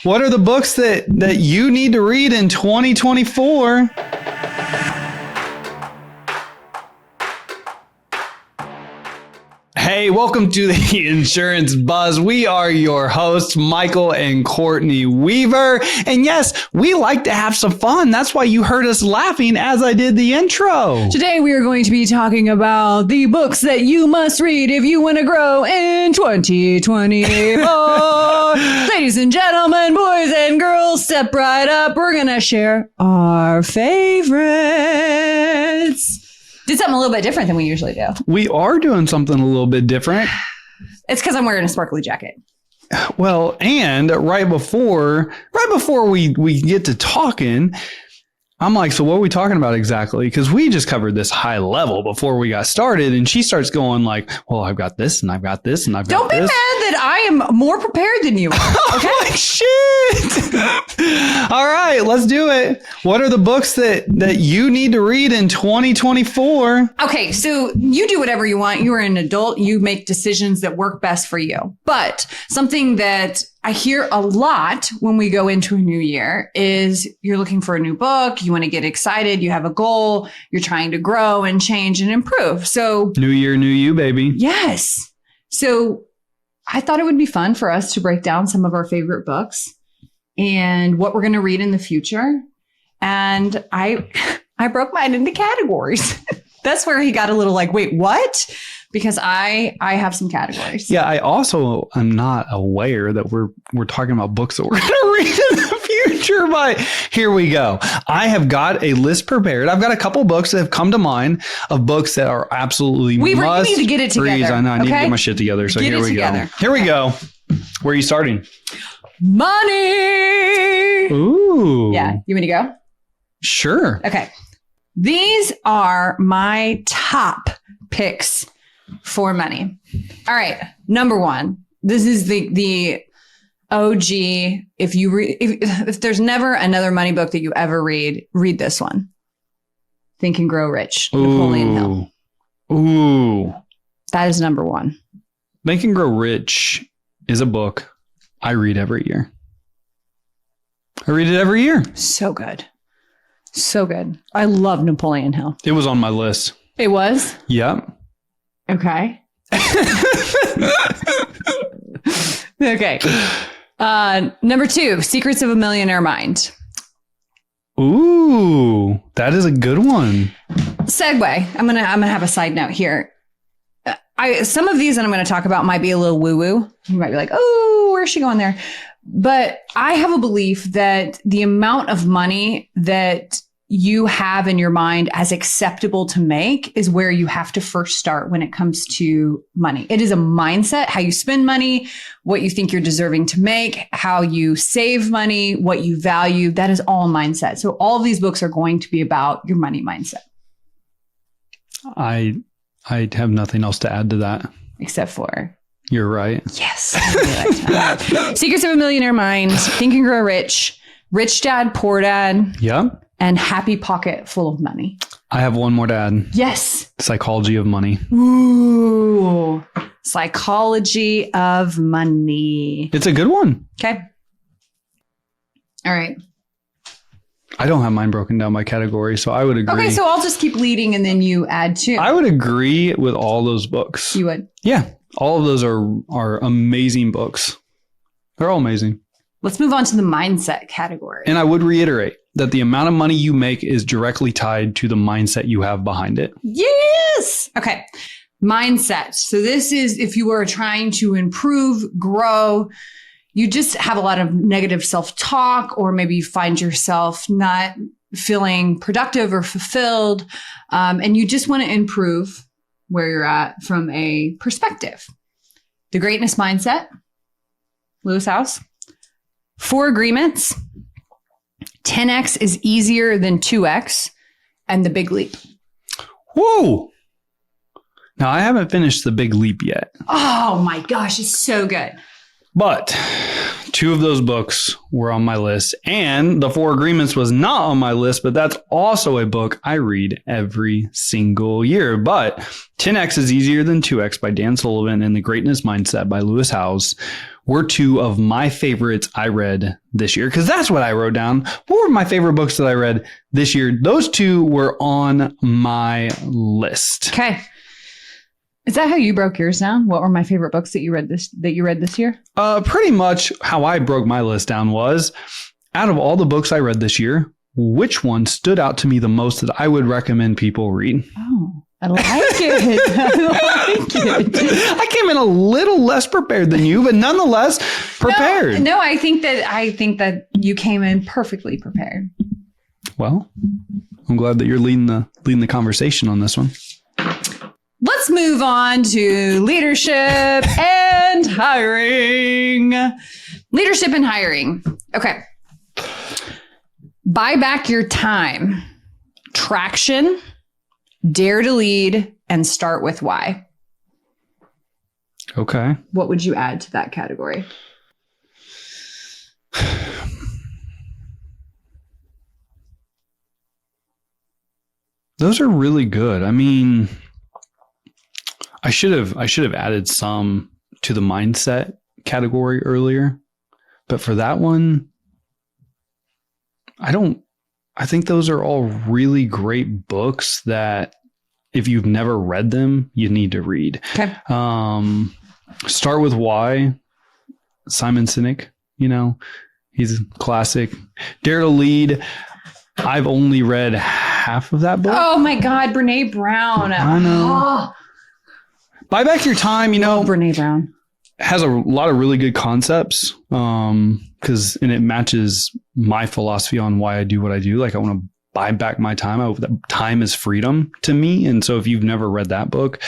What are the books that you need to read in 2024? Hey, welcome to the Insurance Buzz. We are your hosts, Michael and Courtney Weaver. And yes, we like to have some fun. That's why you heard us laughing as I did the intro. Today we are going to be talking about the books that you must read if you want to grow in 2024. Ladies and gentlemen, boys and girls, step right up. We're going to share our favorites. Did something a little bit different than we usually do. We are doing something a little bit different. It's because I'm wearing a sparkly jacket. Well, and right before we get to talking, I'm like, so what are we talking about exactly? Because we just covered this high level before we got started, and she starts going like, well, I've got this, and I've got this, and I've got this. Don't be mad that I am more prepared than you are. Okay? Like, shit. All right, let's do it. What are the books that you need to read in 2024? Okay, so you do whatever you want. You are an adult. You make decisions that work best for you. But something that I hear a lot when we go into a new year is you're looking for a new book. You want to get excited. You have a goal. You're trying to grow and change and improve. So New year, new you, baby. yes. So I thought it would be fun for us to break down some of our favorite books and what we're going to read in the future. And I broke mine into categories. That's where he got a little like, wait, what? Because I have some categories. Yeah, I also am not aware that we're talking about books that we're going to read in the future, but here we go. I have got a list prepared. I've got a couple books that have come to mind of books that are absolutely Weaver, must you need to get it together. reads. I know, I need to okay? get my shit together. So Get here it we together. go. Here we go. Where are you starting? Money. Ooh. Yeah. You want me to go? Sure. Okay. These are my top picks for money. All right. Number one. This is the OG. If there's never another money book that you ever read this one. Think and Grow Rich. Napoleon Hill. Ooh. That is number one. Think and Grow Rich is a book I read every year. I read it every year. So good. So good. I love Napoleon Hill. It was on my list. It was? Yep. Okay. Okay. Number two, Secrets of a Millionaire Mind. Ooh, that is a good one. Segue. I'm gonna have a side note here. Some of these that I'm going to talk about might be a little woo-woo. You might be like, oh, where's she going there? But I have a belief that the amount of money that you have in your mind as acceptable to make is where you have to first start when it comes to money. It is a mindset, how you spend money, what you think you're deserving to make, how you save money, what you value. That is all mindset. So all of these books are going to be about your money mindset. I have nothing else to add to that. Except for... You're right. Yes. Secrets of a Millionaire Mind, Think and Grow Rich, Rich Dad, Poor Dad, Yep. and Happy Pocket Full of Money. I have one more to add. Yes. Psychology of Money. Ooh. Psychology of Money. It's a good one. Okay. All right. I don't have mine broken down by category, so I would agree. Okay, so I'll just keep leading and then you add to. I would agree with all those books. You would. Yeah. All of those are amazing books. They're all amazing. Let's move on to the mindset category. And I would reiterate that the amount of money you make is directly tied to the mindset you have behind it. Yes. Okay. Mindset. So this is if you are trying to improve, grow, you just have a lot of negative self-talk, or maybe you find yourself not feeling productive or fulfilled, and you just want to improve where you're at from a perspective. The Greatness Mindset, Lewis Howes. 4 Agreements, 10x is easier than 2x, and The Big Leap. Whoa! Now, I haven't finished The Big Leap yet. Oh my gosh, it's so good. But 2 of those books were on my list, and The 4 Agreements was not on my list, but that's also a book I read every single year. But 10x is easier than 2x by Dan Sullivan and The Greatness Mindset by Lewis Howes were two of my favorites I read this year, because that's what I wrote down. What were my favorite books that I read this year? Those two were on my list. Okay. Is that how you broke yours down? What were my favorite books that you read this year? Pretty much how I broke my list down was, out of all the books I read this year, which one stood out to me the most that I would recommend people read? Oh, I like it. I like it. I came in a little less prepared than you, but nonetheless prepared. No, I think that you came in perfectly prepared. Well, I'm glad that you're leading the conversation on this one. Let's move on to leadership and hiring. Leadership and hiring. Okay. Buy back your time. Traction, dare to lead, and start with why. Okay. What would you add to that category? Those are really good. I mean, I should have added some to the mindset category earlier, but for that one, I think those are all really great books that if you've never read them, you need to read. Okay. Start with Why, Simon Sinek, he's a classic. Dare to Lead. I've only read half of that book. Oh my God, Brene Brown. I know. Oh. Buy Back Your Time, Brene Brown has a lot of really good concepts. And it matches my philosophy on why I do what I do. Like, I want to buy back my time. That time is freedom to me. And so if you've never read that book,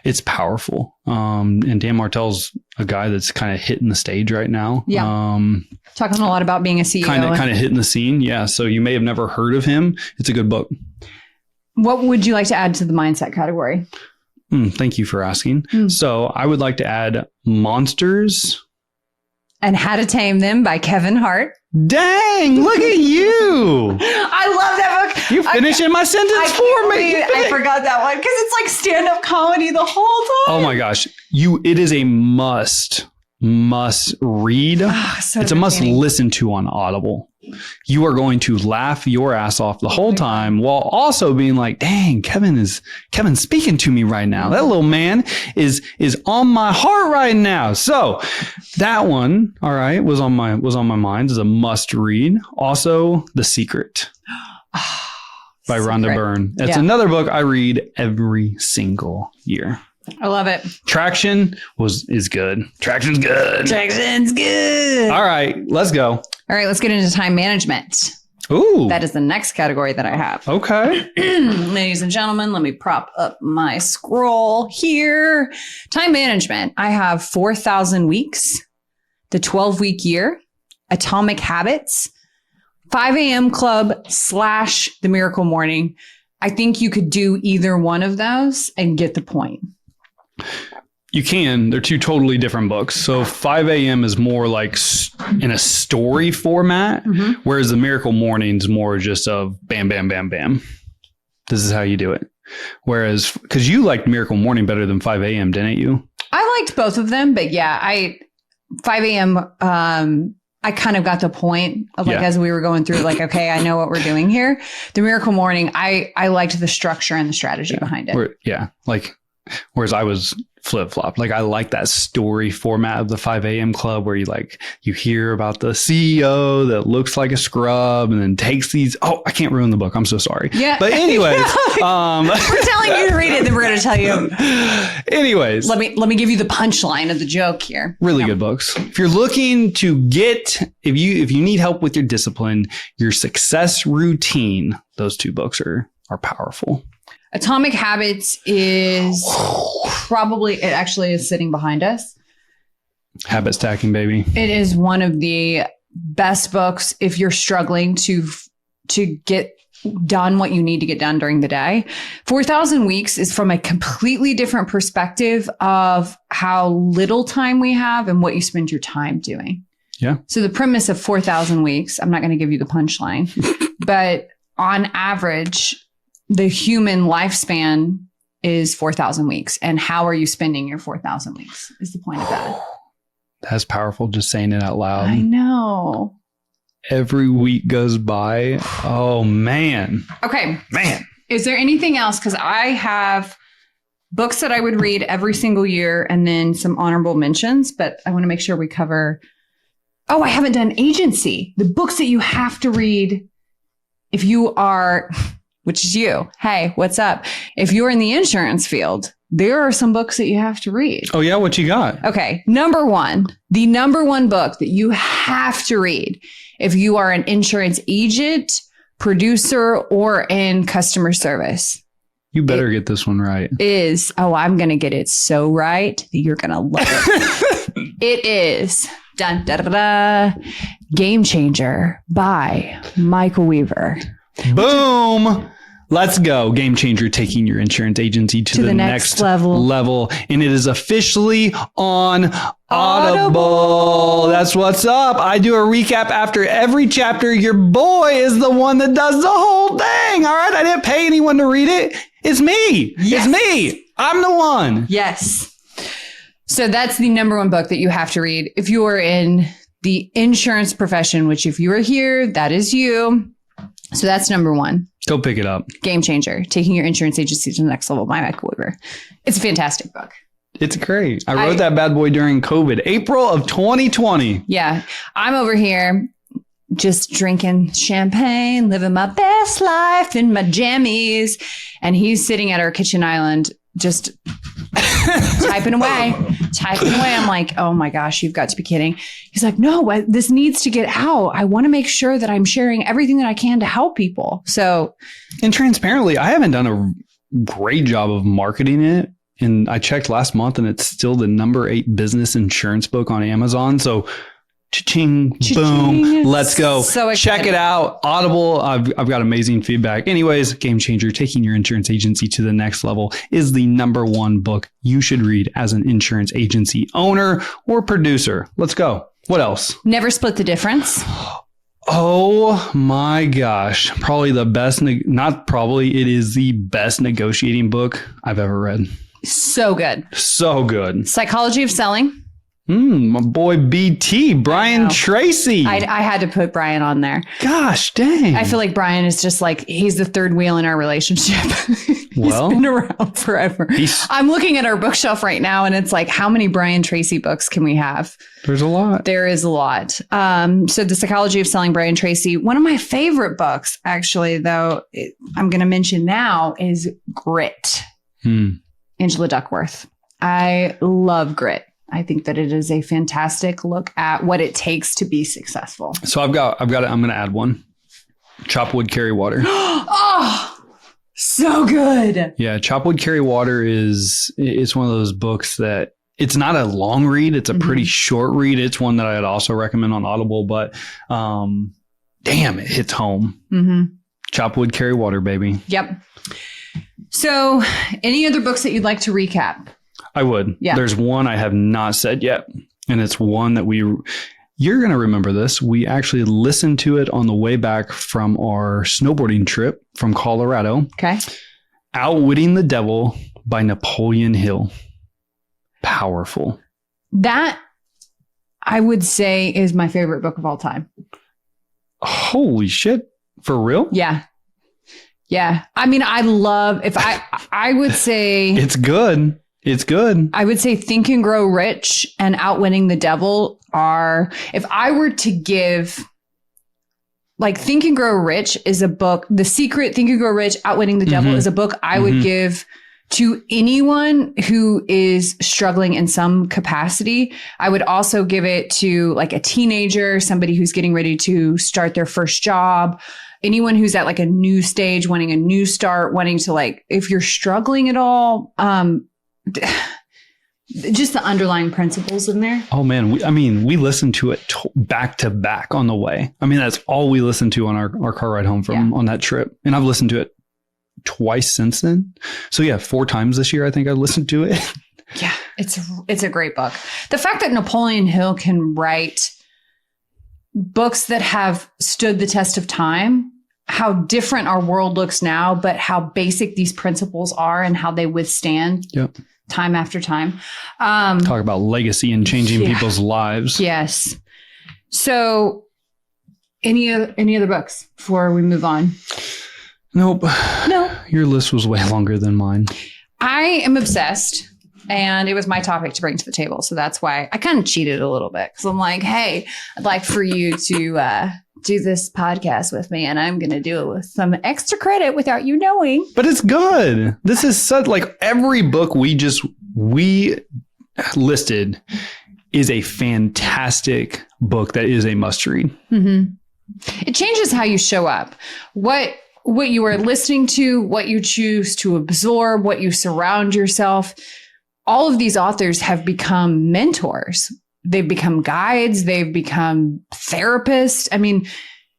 it's powerful. And Dan Martell's a guy that's kind of hitting the stage right now. Yeah. Talking a lot about being a CEO. Kind of hitting the scene. Yeah. So you may have never heard of him. It's a good book. What would you like to add to the mindset category? Thank you for asking. So I would like to add Monsters and How to Tame Them by Kevin Hart. Dang, look at you. I love that book. You finishing my sentence for me. I forgot that one because it's like stand-up comedy the whole time. Oh my gosh. It is a must read. It's a must listen to on Audible. You are going to laugh your ass off the whole time while also being like, dang, Kevin's speaking to me right now. That little man is on my heart right now. So that one, all right, was on my mind as a must read. Also, The Secret by Rhonda Byrne. It's another book I read every single year. I love it. Traction is good. Traction's good. All right, let's go. All right, let's get into time management. Ooh. That is the next category that I have. Okay. Ladies and gentlemen, let me prop up my scroll here. Time management. I have 4,000 weeks, the 12-week year, Atomic Habits, 5 a.m. Club / The Miracle Morning. I think you could do either one of those and get the point. You can. They're two totally different books. So 5 a.m. is more like in a story format, whereas The Miracle Morning's more just of bam, bam, bam, bam. This is how you do it. Whereas, because you liked Miracle Morning better than 5 a.m., didn't you? I liked both of them, but yeah, 5 a.m., I kind of got the point of as we were going through, like, okay, I know what we're doing here. The Miracle Morning, I liked the structure and the strategy behind it. Whereas I was flip-flop. Like, I like that story format of the 5 a.m. Club where you hear about the CEO that looks like a scrub and then takes these. Oh, I can't ruin the book. I'm so sorry. Yeah. But anyways, we're telling you to read it, then we're going to tell you. Anyways, let me give you the punchline of the joke here. Really good books. If you're looking to if you need help with your discipline, your success routine, those two books are powerful. Atomic Habits is it actually is sitting behind us. Habit stacking, baby. It is one of the best books if you're struggling to get done what you need to get done during the day. 4,000 Weeks is from a completely different perspective of how little time we have and what you spend your time doing. Yeah. So the premise of 4,000 Weeks, I'm not going to give you the punchline, but on average, the human lifespan is 4,000 weeks. And how are you spending your 4,000 weeks is the point of that. That's powerful. Just saying it out loud. I know. Every week goes by. Oh, man. Okay. Man. Is there anything else? Because I have books that I would read every single year and then some honorable mentions, but I want to make sure we cover. Oh, I haven't done agency. The books that you have to read if you are, which is you. Hey, what's up? If you're in the insurance field, there are some books that you have to read. Oh, yeah. What you got? Okay. Number one, the number one book that you have to read if you are an insurance agent, producer, or in customer service You better get this one right. is, I'm going to get it so right that you're going to love it. It is dun, da, da, da, Game Changer by Michael Weaver. Boom. Let's go. Game Changer, taking your insurance agency to the next level. And it is officially on Audible. That's what's up. I do a recap after every chapter. Your boy is the one that does the whole thing. All right. I didn't pay anyone to read it. It's me. Yes. It's me. I'm the one. Yes. So that's the number one book that you have to read if you are in the insurance profession, which if you are here, that is you. So that's number one. Go pick it up. Game Changer, taking your insurance agency to the next level by Michael Weaver. It's a fantastic book. It's great. I wrote that bad boy during COVID, April of 2020. Yeah. I'm over here just drinking champagne, living my best life in my jammies. And he's sitting at our kitchen island just typing away. I'm like, oh my gosh, you've got to be kidding. He's like, no, this needs to get out. I want to make sure that I'm sharing everything that I can to help people. So, and transparently, I haven't done a great job of marketing it. And I checked last month and it's still the number 8 business insurance book on Amazon. So cha-ching, boom, let's go. So check it out. Audible. I've got amazing feedback. Anyways, Game Changer, taking your insurance agency to the next level is the number 1 book you should read as an insurance agency owner or producer. Let's go. What else? Never Split the Difference. Oh my gosh. Probably the best, not probably, it is the best negotiating book I've ever read. So good. So good. Psychology of Selling. My boy BT, Brian Tracy. I had to put Brian on there. Gosh, dang. I feel like Brian is just like, he's the third wheel in our relationship. He's been around forever. I'm looking at our bookshelf right now and it's like, how many Brian Tracy books can we have? There's a lot. There is a lot. So The Psychology of Selling, Brian Tracy. One of my favorite books, actually, though, I'm going to mention now is Grit. Angela Duckworth. I love Grit. I think that it is a fantastic look at what it takes to be successful. So I've got it. I'm going to add one. Chop Wood, Carry Water. Oh, so good. Yeah. Chop Wood, Carry Water it's one of those books that it's not a long read. It's a pretty short read. It's one that I'd also recommend on Audible, but damn, it hits home. Chop Wood, Carry Water, baby. Yep. So any other books that you'd like to recap? I would. Yeah. There's one I have not said yet. And it's one that you're going to remember this. We actually listened to it on the way back from our snowboarding trip from Colorado. Okay. Outwitting the Devil by Napoleon Hill. Powerful. That, I would say, is my favorite book of all time. Holy shit. For real? Yeah. Yeah. I mean, I would say it's good. It's good. I would say Think and Grow Rich and Outwitting the Devil are, if I were to give, like, Think and Grow Rich is a book, The Secret, Think and Grow Rich, Outwitting the Devil is a book I would give to anyone who is struggling in some capacity. I would also give it to like a teenager, somebody who's getting ready to start their first job, anyone who's at like a new stage, wanting a new start, wanting to, like, if you're struggling at all, just the underlying principles in there. Oh man. We listened to it back to back on the way. I mean, that's all we listened to on our car ride home from on that trip. And I've listened to it twice since then. So yeah, 4 times this year, I think I listened to it. Yeah. It's a great book. The fact that Napoleon Hill can write books that have stood the test of time, how different our world looks now, but how basic these principles are and how they withstand time after time. Talk about legacy and changing Yeah. people's lives. Yes. So any other books before we move on? Nope. No. Your list was way longer than mine. I am obsessed, and it was my topic to bring to the table. So that's why I kind of cheated a little bit, because I'm like, hey, I'd like for you to do this podcast with me, and I'm going to do it with some extra credit without you knowing. But it's good. This is such, like, every book we listed is a fantastic book that is a must read. Mm-hmm. It changes how you show up. What you are listening to, what you choose to absorb, what you surround yourself. All of these authors have become mentors. They've become guides. They've become therapists. I mean,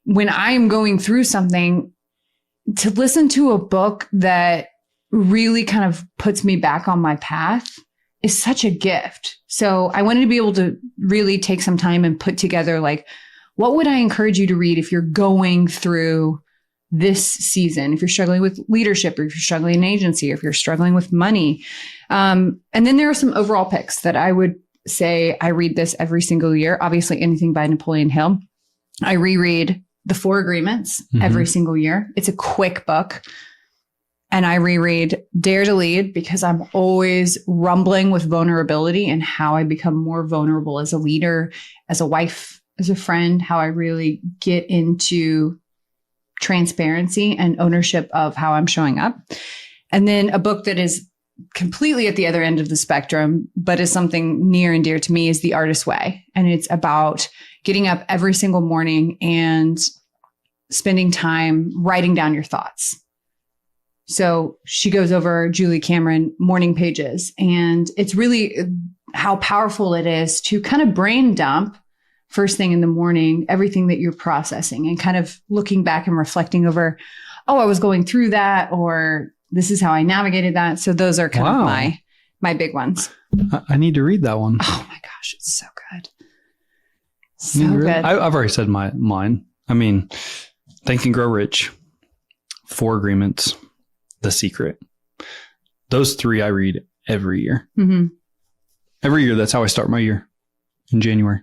when I am going through something, to listen to a book that really kind of puts me back on my path is such a gift. So I wanted to be able to really take some time and put together, like, what would I encourage you to read if you're going through this season, if you're struggling with leadership, or if you're struggling in agency, or if you're struggling with money. And then there are some overall picks that I would say I read this every single year. Obviously, anything by Napoleon Hill. I reread The Four Agreements every single year. It's a quick book. And I reread Dare to Lead, because I'm always rumbling with vulnerability and how I become more vulnerable as a leader, as a wife, as a friend, how I really get into transparency and ownership of how I'm showing up. And then a book that is completely at the other end of the spectrum, but is something near and dear to me, is The Artist's Way. And it's about getting up every single morning and spending time writing down your thoughts. So she goes over Julie Cameron Morning Pages, and it's really how powerful it is to kind of brain dump first thing in the morning, everything that you're processing, and kind of looking back and reflecting over, oh, I was going through that, or this is how I navigated that. So those are kind of my big ones. I need to read that one. Oh my gosh, it's so good. So good. I've already said mine. I mean, Think and Grow Rich, Four Agreements, The Secret. Those three I read every year. Mm-hmm. Every year, that's how I start my year, in January.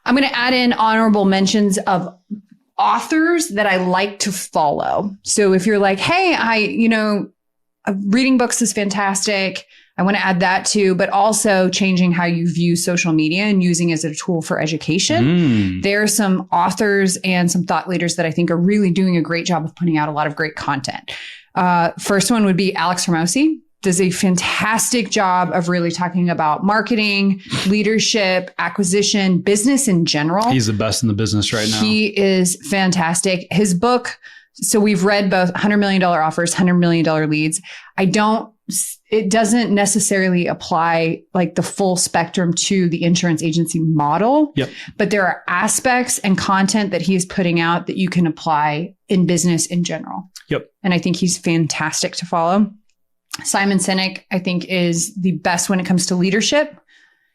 I'm going to add in honorable mentions of authors that I like to follow. So if you're like, hey, reading books is fantastic, I want to add that too, but also changing how you view social media and using it as a tool for education. There are some authors and some thought leaders that I think are really doing a great job of putting out a lot of great content. First one would be Alex Hormozi. Does a fantastic job of really talking about marketing, leadership, acquisition, business in general. He's the best in the business right now. He is fantastic. His book, so we've read both $100 Million Offers, $100 Million Leads. It doesn't necessarily apply like the full spectrum to the insurance agency model. Yep. But there are aspects and content that he is putting out that you can apply in business in general. Yep. And I think he's fantastic to follow. Simon Sinek, I think, is the best when it comes to leadership.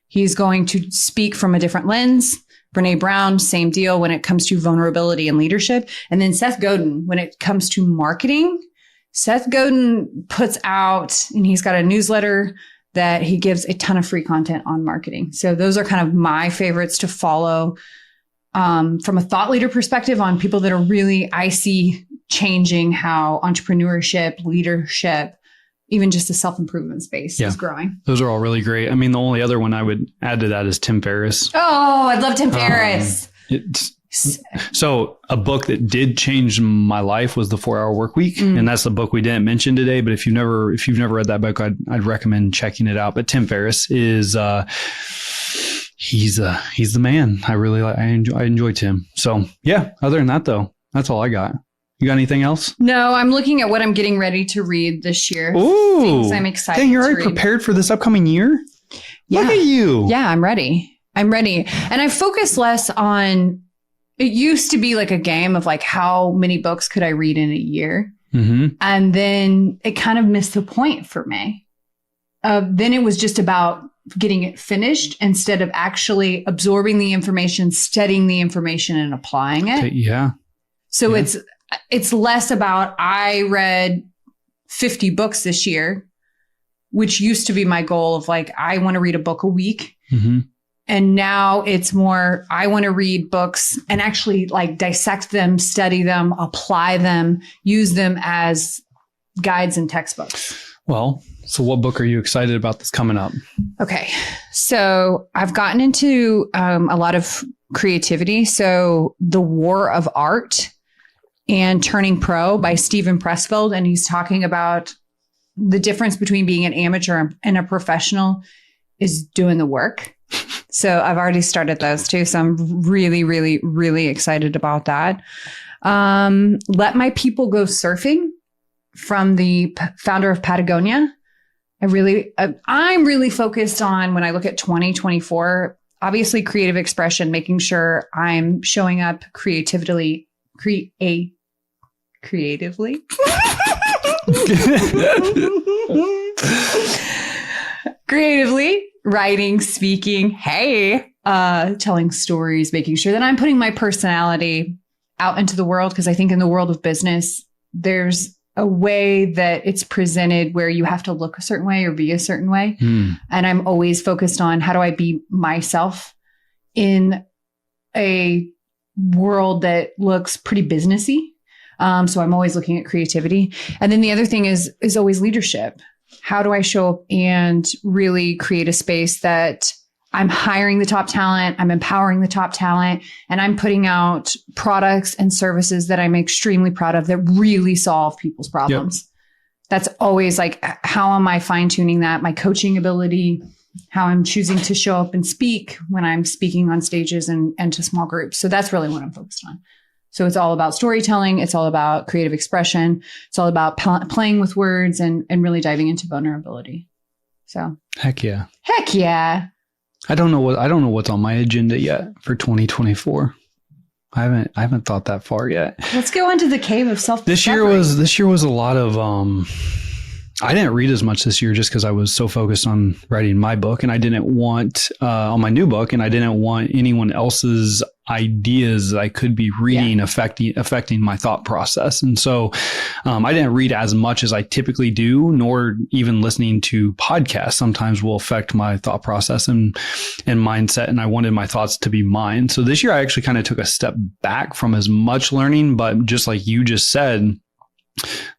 He's going to speak from a different lens. Brene Brown, same deal when it comes to vulnerability and leadership. And then Seth Godin, when it comes to marketing. Seth Godin puts out, and he's got a newsletter that he gives a ton of free content on marketing. So those are kind of my favorites to follow from a thought leader perspective on people that are really, I see, changing how entrepreneurship, leadership, even just the self-improvement space is growing. Those are all really great. I mean, the only other one I would add to that is Tim Ferriss. Oh, I love Tim Ferriss. So a book that did change my life was The 4-Hour Workweek. And that's the book we didn't mention today. But if you've never read that book, I'd recommend checking it out. But Tim Ferriss is, he's the man. I enjoy Tim. So yeah, other than that though, that's all I got. You got anything else? No, I'm looking at what I'm getting ready to read this year. Ooh, things I'm excited. Dang, you're already prepared for this upcoming year? Yeah. Look at you. Yeah, I'm ready. And I focus less on, it used to be like a game of like, how many books could I read in a year? Mm-hmm. And then it kind of missed the point for me. Then it was just about getting it finished instead of actually absorbing the information, studying the information, and applying it. Yeah. So it's less about, I read 50 books this year. which used to be my goal of like, I want to read a book a week. Mm-hmm. And now it's more, I want to read books and actually like dissect them, study them, apply them, use them as guides and textbooks. Well, so what book are you excited about that's coming up? Okay. So I've gotten into a lot of creativity. So The War of Art and Turning Pro by Steven Pressfield. And he's talking about the difference between being an amateur and a professional is doing the work. So I've already started those too. So I'm really, really, really excited about that. Let My People Go Surfing from the founder of Patagonia. I'm really focused on, when I look at 2024, obviously creative expression, making sure I'm showing up creatively, creatively, writing, speaking, telling stories, making sure that I'm putting my personality out into the world. Because I think in the world of business, there's a way that it's presented where you have to look a certain way or be a certain way. And I'm always focused on how do I be myself in a world that looks pretty businessy. So I'm always looking at creativity. And then the other thing is always leadership. How do I show up and really create a space that I'm hiring the top talent, I'm empowering the top talent, and I'm putting out products and services that I'm extremely proud of that really solve people's problems. Yep. That's always like, how am I fine-tuning that? My coaching ability, how I'm choosing to show up and speak when I'm speaking on stages and to small groups. So that's really what I'm focused on. So it's all about storytelling. It's all about creative expression. It's all about playing with words and really diving into vulnerability. So heck yeah. I don't know what's on my agenda yet for 2024. I haven't thought that far yet. Let's go into the cave of self-discovery. This year was a lot of I didn't read as much this year just because I was so focused on writing my book, and I didn't want on my new book, and I didn't want anyone else's ideas that I could be reading affecting my thought process. And so I didn't read as much as I typically do, nor even listening to podcasts sometimes will affect my thought process and mindset. And I wanted my thoughts to be mine. So this year I actually kind of took a step back from as much learning, but just like you just said,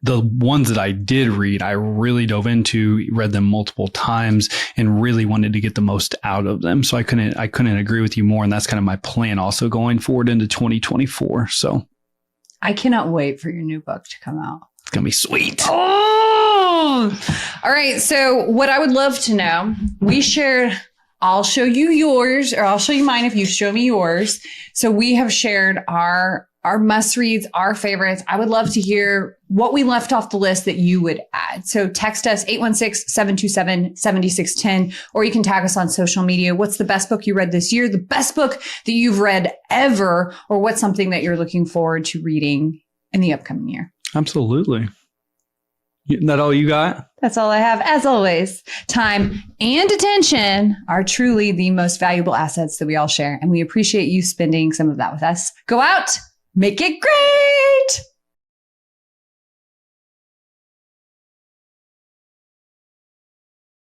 the ones that I did read, I really dove into, read them multiple times, and really wanted to get the most out of them. So I couldn't agree with you more. And that's kind of my plan also going forward into 2024. So I cannot wait for your new book to come out. It's going to be sweet. Oh, all right. So what I would love to know, I'll show you yours, or I'll show you mine if you show me yours. So we have shared our must reads, our favorites. I would love to hear what we left off the list that you would add. So text us 816-727-7610, or you can tag us on social media. What's the best book you read this year? The best book that you've read ever, or what's something that you're looking forward to reading in the upcoming year? Absolutely. Isn't that all you got? That's all I have. As always, time and attention are truly the most valuable assets that we all share. And we appreciate you spending some of that with us. Go out, make it great.